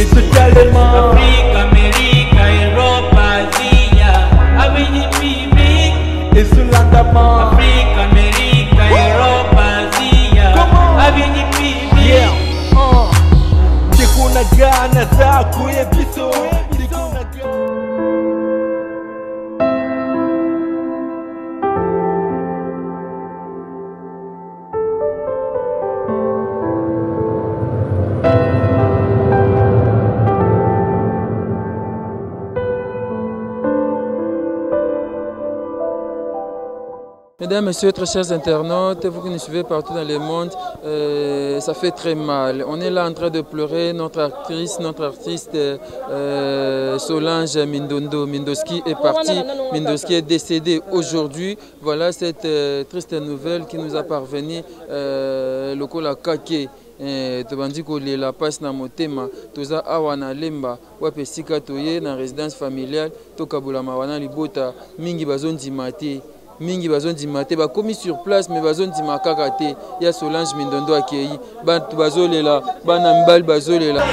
Afrique, Amérique, Europe, Asie, Afrique, Amérique, Europe, Asie, Mesdames, Messieurs, très chers internautes, vous qui nous suivez partout dans le monde, ça fait très mal. On est là en train de pleurer. Notre actrice, notre artiste Solange Mindoski est partie. Mindoski est décédée aujourd'hui. Voilà cette triste nouvelle qui nous a parvenu. Lokola Kake. Tobandi kolela passe na motema toza awa na lemba wape sika toye na résidence familiale tokabula mawana libota mingi bazondima te. Mingi bazondima te bakomi sur place mais bazondima kaka te ya Solange Mindondo akei bantu bazolela bana mbali bazolela.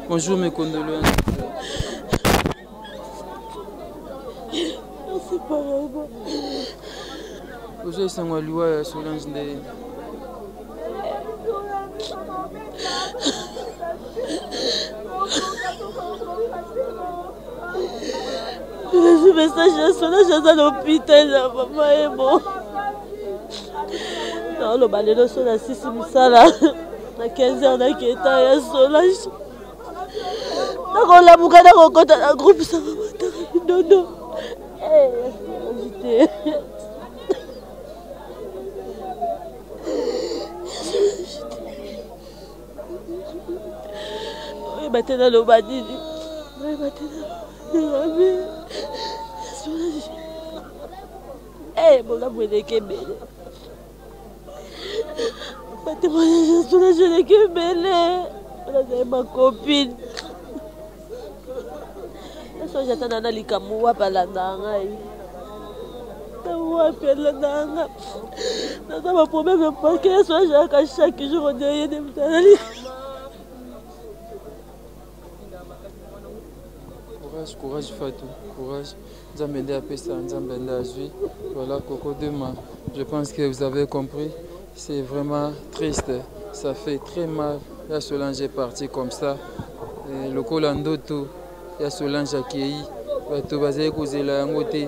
Bonjour, mes condoléances. C'est pas vrai. Aujourd'hui, c'est moi, Liwa, Solange Ndeye. Le message à Solange à l'hôpital, maman est bon. Non, le balai sur la 6 Moussala. À 15 heures, on a quitté à Solange. On l'a bouclé dans le groupe, ça va mater. Dodo. J'étais. Oui, maintenant, le badi. Oui, maintenant. Mon amour est que belle. Ma témoignage à Solange est que belle. C'est ma copine. J'attends dans les camouflages par la dangue. Ça m'a promis de pas que chaque jour on dirait des Courage Fatou, courage. Nzambende apesa, Nzambende azui. Voilà Coco demain. Je pense que vous avez compris. C'est vraiment triste. Ça fait très mal. La Solange est partie comme ça. Le Colandoto. Il y a Solange Akei, on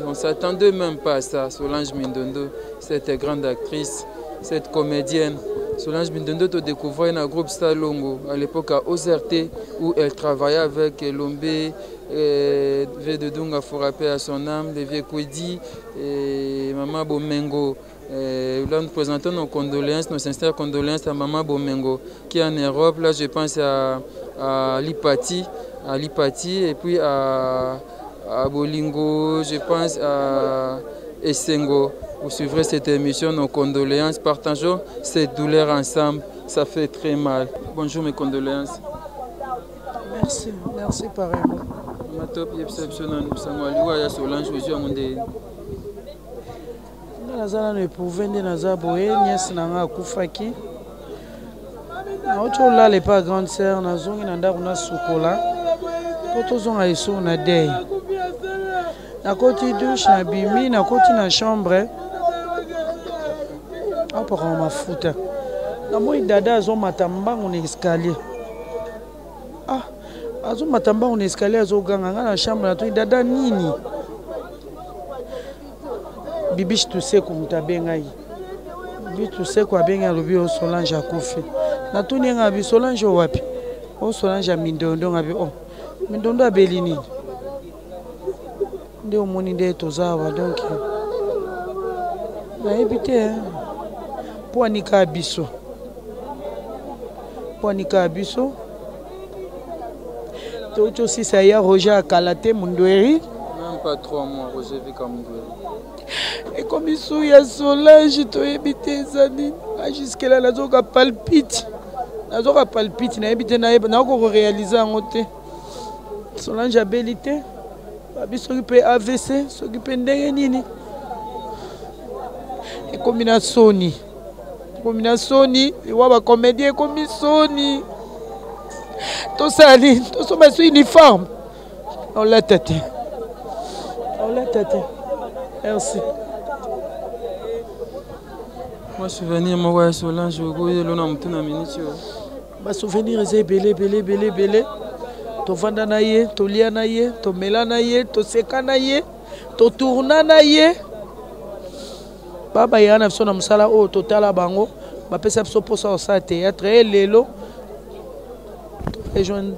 ne s'attendait même pas à ça. Solange Mindondo, cette grande actrice, cette comédienne. Solange Mindondo a découvert un groupe Salongo à l'époque à OZRT où elle travaillait avec Lombé, Vededunga Fourapé à son âme, Lévier Kwedi et Maman Bomengo. Là, nous présentons nos condoléances, nos sincères condoléances à Maman Bomengo qui est en Europe. Là, je pense à Lipati. À Lipati et puis à Bolingo, je pense à Essengo. Vous suivrez cette émission, nos condoléances, partageons cette douleur ensemble, ça fait très mal. Bonjour, mes condoléances. Merci, merci pareillement. Ma top exceptionnel, nous sommes à Solange aujourd'hui. Nazala ne pouvait ni nazaboé, nièce nanga kufaki. Na ocho là les pas grande sœur nazongi nanda kuna sukola. po tozonga eso na deuil nakoti douche na bimi nakoti na chambre apakama mafuta namoni dada azomata mbango na escalier azomata mbango na escalier azoganga nga na chambre na toi dada nini bibishi tuseku mutu abengai bibi tuseku abengai alobi o Solange akufi natuni nga bi Solange wapi o Solange Mindondo ngabi Mindondo abeli nini nde omoni nde tozawa donc nayebi te po anika biso Toto si ça y a Roger à Kalaté Mundweri. Même pas 3 mois, Roger vit comme Mundweri. Et comme il y a Solange, tu as habité Zani. Jusqu'à là, la palpite. La zone palpite, n'a habité n'a encore réalisé en côté. Solange a bellité. Babi s'occupe AVC, s'occupe d'Enini. Et comme il a Sony. Comme il a Sony, il y a un comédien comme Sony. Tout ça, tout ça, c'est uniforme. On l'a tâté. Merci. Moi, souvenir, moi, Solange, je vais le nom de la minute. Ma souvenir, c'est belé. To vanda na ye, to lia na ye, to mela na ye, to seka na ye, to tourna na ye. Baba yana biso na musala o totala bango, ba pesa biso posa sa théâtre et lelo.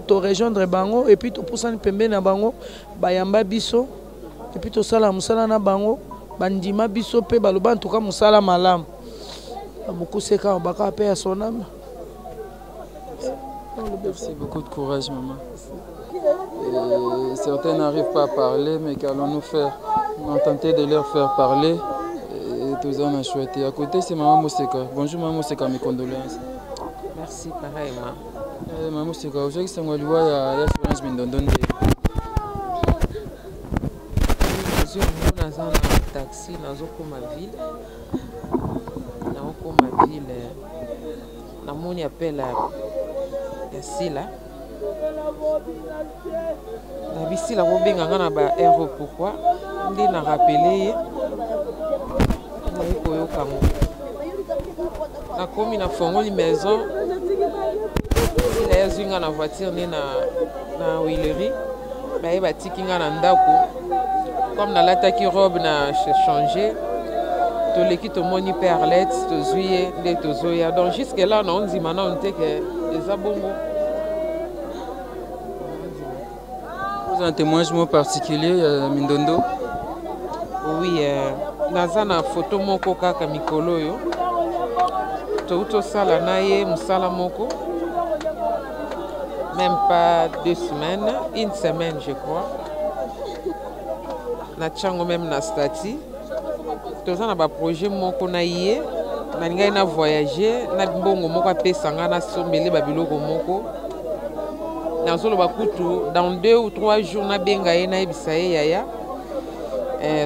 To rejoindre bango et puis to poussana pembe na bango, bayamba biso et puis to sala musala na bango, bandima biso pe baloba en tout cas musala malam. Amukuseka baka pe ya sonama. Merci beaucoup de courage, maman. Et certains n'arrivent pas à parler, mais qu'allons-nous faire? On a tenté de leur faire parler et tous on a chouetté. À côté, c'est maman Mousseka. Bonjour, maman Mousseka, mes condoléances. Merci, pareil, maman. Maman Mousseka, aujourd'hui, c'est moi, il y a Solange Mindondo. Nous avons un taxi dans ma ville. Dans ma ville, on appelle Sila. Na bisila ko benga ngana ba héros pourquoi ndi na rappeler na ikoyo kango na komi na fongoli maison il a zunga na voiture ni na Willery ba ba tikinga na ndako comme na lataki robe na changer to leki to moni perlette to zuye de to zoya donc jusque là on dit maintenant on te que les abongo. Vous avez un témoignage particulier, Mindondo? Oui, dans une photo moko kaka mikolo yo. Tout sala naye musala moko. Même pas 2 semaines, 1 semaine je crois. Na tchango même na stati. Tout ça na ba projet moko na yé. Na ngai na voyager, na bongo moko apesanga na sombele ba biloko moko. Dans 2 ou 3 jours, na benga ye na ebisaye yaya.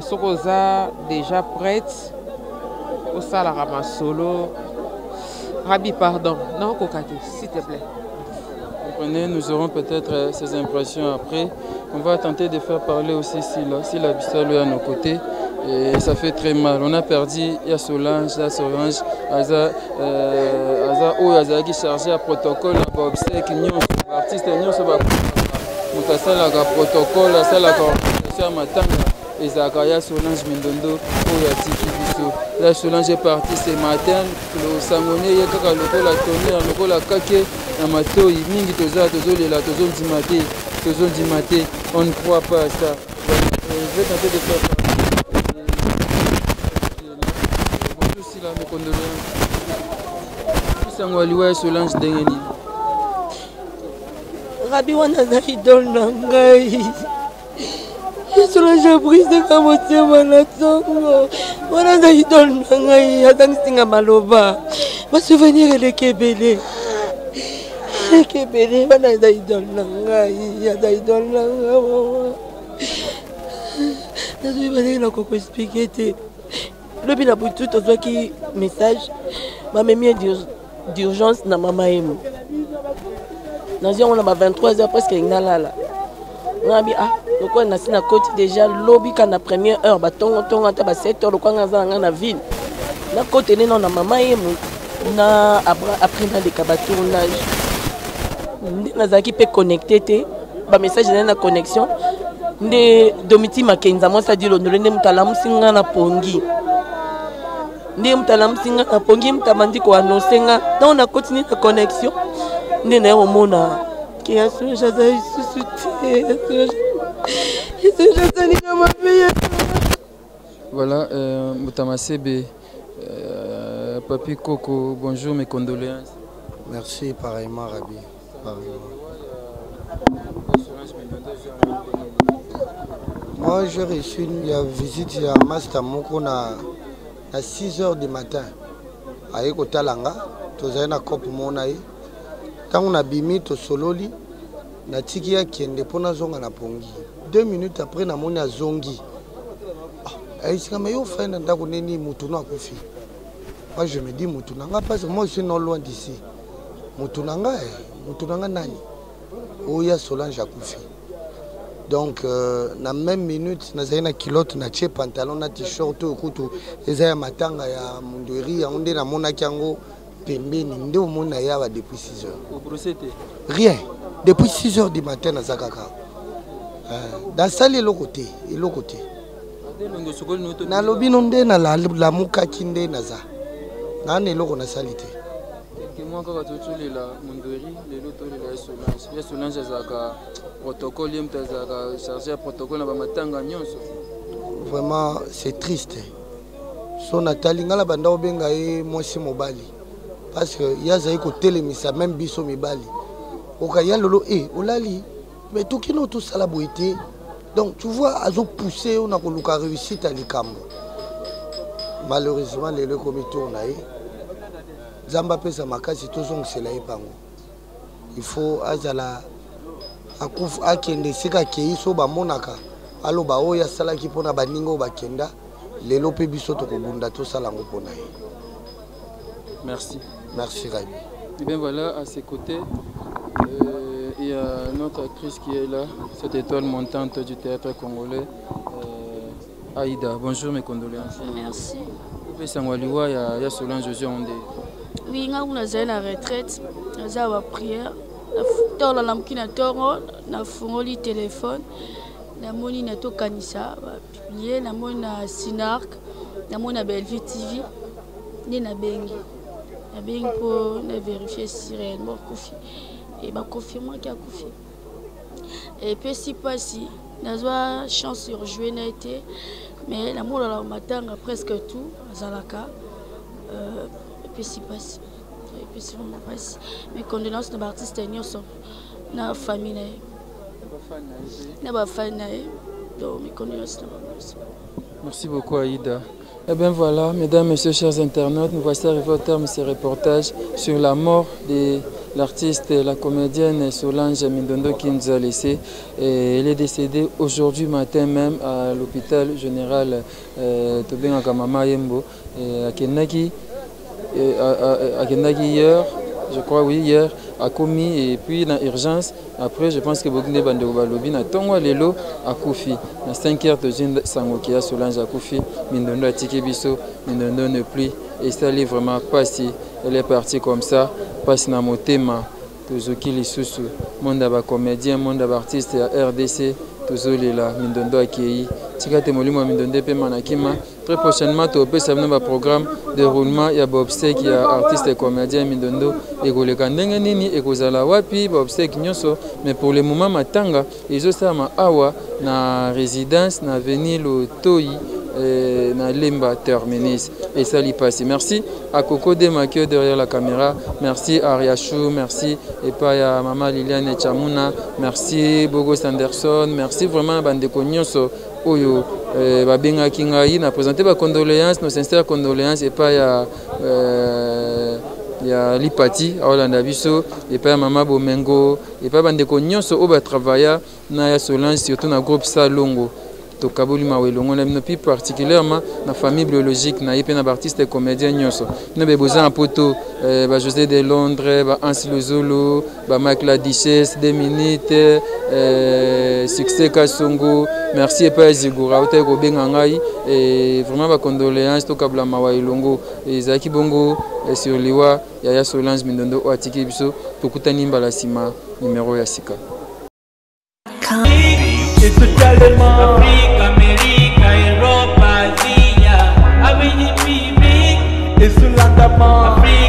Sokoza déjà prête au salarama solo. Rabi, pardon. Non, Kokate, s'il te plaît. Comprenez, nous aurons peut-être ces impressions après. On va tenter de faire parler aussi Sila Bissalo est à nos côtés. Et ça fait très mal. On a perdu Solange, Aza qui chargé à protocole, à obsèque, artiste, à protocole, à la organisation à Matanga, et Zakaria Solange Mindondo, la Solange est partie ce matin, le Sangoné, il y a le tonnerre, le kake, la mato, il mingi toza, on ne croit pas à ça. Je vais tenter de faire ça. Mes condoléances. Sangwaliwa Solange Dengeni. Rabi wana na idole na ngai. Solange brise ka motema na tongo. Wana na idole na ngai atangisinga maloba. Ba souvenir eleke ebele. Ekebele wana na idole na ngai, ya idole na ngai. Nazo ibale na koko expliquer te. Le bin a tout qui message ma mamie d'urgence na mama emo. Nous on a 23h presque là. ngabi ah lokwa na sina côté déjà lobby quand la première heure ba tongo ata ba 7 heures lokwa ngaza na ville na côté non na mama yemu na après na de ba tournage nazaki pe connecté te ba message na connexion nde Domiti Makenza moi ça dit le ndende mutala musinga na pongi nde mutala musinga na pongi mutamandi ko annoncer nga donc on a continué la connexion nde na omona qui a su jaza voilà Mutamasebe Papi Coco, bonjour, mes condoléances. Merci, pareillement Rabi. Moi j'ai reçu une visite à Master Moko à 6 h du matin à Ekotalanga, tozali na kopo monaye. Quand on a bimi to sololi na tiki ya kiende pona zonga na pongi. 2 minutes après na moni a zongi. Aïsika mais yo frère ndako neni mutu na kufi. Moi je me dis Moutounanga parce que moi je suis non loin d'ici. Moutounanga nani? Oya Solange Akoufi. Donc na même minute nazali na kilote na tie pantalon na t-shirt to kutu ezaya matanga ya mundweri ya onde na mona kiango pembeni nde omona ya depuis 6 heures. Au procédé. Rien. Depuis 6 heures du matin na zakaka. Dans salle et l'autre côté. Na lobi nonde na la muka kinde naza. Nane loko na salite. Quelques mois quand tu es là, Mondori, les lotos de la Solange. Il y a Solange azaka protocole, il y a chargé protocole na matanga nyonso. Vraiment c'est triste. Son Nathalie ngala banda obenga e mwasi mobali. Parce que yaza ko telemisa même biso mibali. Okaya lolo olali mais tout kino tout ça la boité. Donc tu vois azo pousser on a ko luka réussite à likambo. Malheureusement les comités on a eu Zamba pesa makasi tozong sela epango. Il faut azala akuf akende sika keiso ba monaka alo ba oya sala ki pona baningo ba kenda lelo pe biso to kobunda to sala ngo pona. Merci. Merci Rabi. Et bien voilà, à ses côtés, il y a notre actrice qui est là, cette étoile montante du théâtre congolais, Aïda. Bonjour, mes condoléances. Merci. Il y a Solange José Ondé. Oui, on a une retraite, on a une prière. On a un téléphone, on a un kanisa, publié, on a un Sinark, on a un Bellevue TV, on a un Bengi. On a vérifié si réellement Koufi. Et on a confirmé qu'il y a Koufi. Et puis si pas si, on a une chance sur jouer, mais l'amour de la matin presque tout, Zalaka. Et puis si pas si. Et puis si on n'a pas si. Mes condoléances de l'artiste et na famille. Na ba famille. Donc mes condoléances. Merci beaucoup Aïda. Eh bien voilà, mesdames, messieurs, chers internautes, nous voici arrivés au terme de ce reportage sur la mort de l'artiste, la comédienne Solange Mindondo qui nous a laissé. Elle est décédée aujourd'hui matin même à l'hôpital général Tobenga Kamama Yembo à Kenaki hier, je crois oui, hier à Komi et puis dans l'urgence. Après, je pense que Bogné Bandego Balobi na Tongo Lelo à Koufi. Na 5 heures de Jinde Sangokia Solange à Koufi, Mindondo a tiqué biso, Mindondo ne plus. Et ça n'est vraiment pas si elle est partie comme ça. Passe na motema, Tozoki Lisusu, monde d'aba comédien, monde d'aba artiste à RDC, Tozoli là, Mindondo a Kei. Tikate Molimo Mindondo pe manakima. Très prochainement, tu peux savoir un programme de roulement. Il y a Bobsek, qui est artiste et comédien Mindondo. Et que les Kandenge Nini, et que Zala Wapi, Bobsek Nyoso. Mais pour le moment, Matanga, ils ont awa na résidence, na avenue le Toi, na Lemba Terminus. Et ça l'y passe. Merci à Coco Demakio derrière la caméra. Merci à Riachou. Merci et pas à Maman Liliane Chamuna. Merci Bogo Sanderson. Merci vraiment à Bandeko Nyoso. Oyo Babenga Kingaï n'a présenté ma condoléances, nos sincères condoléances et pas il y a Lipati à Hollanda Bisso et pas Mama Bomengo et pas Bandeko Nyonso au travailler na ya Solange surtout dans groupe Salongo tokaboli mawa elongo na bino puis particulièrement na famille biologique na ye mpe na baartiste et comédien nyonso bino be boza na poto José de Londres, Ansi Lozolo, Mike La Duchesse, 2 minutes, Succès Kasongo, merci et pas Zigura, Ote Robenga Ngai, et vraiment ma condoléance, Tokabla Mawa Ilongo, et Zaki Bongo, sur Liwa, Yaya Solange Mindondo, Oatiki Biso, Tokutani Mbalasima, numéro Yassika. Et totalement Afrique, Amérique, Europe, Asie, Asie, et sous l'Andaman, Afrique.